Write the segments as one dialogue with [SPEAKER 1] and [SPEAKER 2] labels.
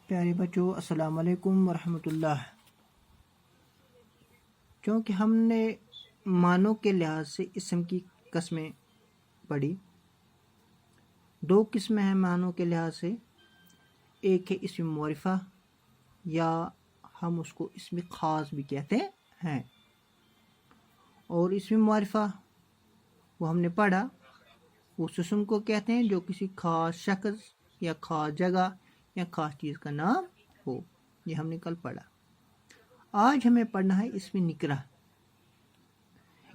[SPEAKER 1] پیارے بچوں السلام علیکم ورحمۃ اللہ۔ چونکہ ہم نے معنوں کے لحاظ سے اسم کی قسمیں پڑھی، دو قسمیں ہیں معنوں کے لحاظ سے، ایک ہے اسم معرفہ یا ہم اس کو اسم خاص بھی کہتے ہیں، اور اسم معرفہ وہ ہم نے پڑھا اس اسم کو کہتے ہیں جو کسی خاص شخص یا خاص جگہ یا خاص چیز کا نام ہو، یہ ہم نے کل پڑھا۔ آج ہمیں پڑھنا ہے اسم نکرہ۔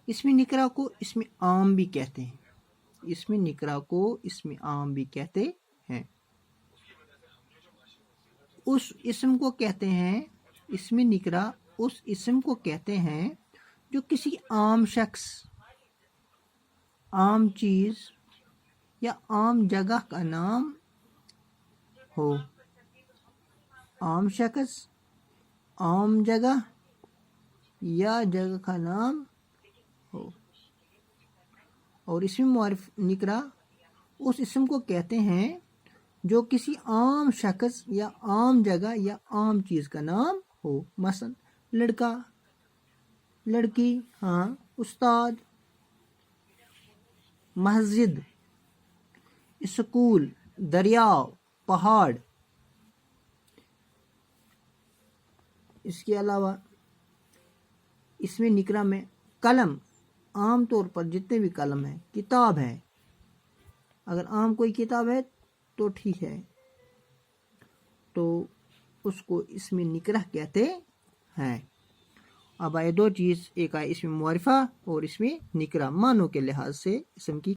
[SPEAKER 1] اسم نکرہ کو اسم عام بھی کہتے ہیں، اسم نکرہ کو اسم عام بھی کہتے ہیں۔ اس اسم کو کہتے ہیں، اسم نکرہ اس اسم کو کہتے ہیں جو کسی عام شخص، عام چیز یا عام جگہ کا نام ہو، عام شخص، عام جگہ یا جگہ کا نام ہو۔ اور اسم نکرہ اس اسم کو کہتے ہیں جو کسی عام شخص یا عام جگہ یا عام چیز کا نام ہو، مثلا لڑکا، لڑکی، استاد، مسجد، اسکول، دریا، پہاڑ۔ اس کے علاوہ اسم نکرہ میں قلم، عام طور پر جتنے بھی قلم ہیں، کتاب ہے، اگر عام کوئی کتاب ہے تو ٹھیک ہے، تو اس کو اسم نکرہ کہتے ہیں۔ اب آئے دو چیز، ایک آئے اسم معرفہ اور اسم نکرہ، معنوں کے لحاظ سے اسم کی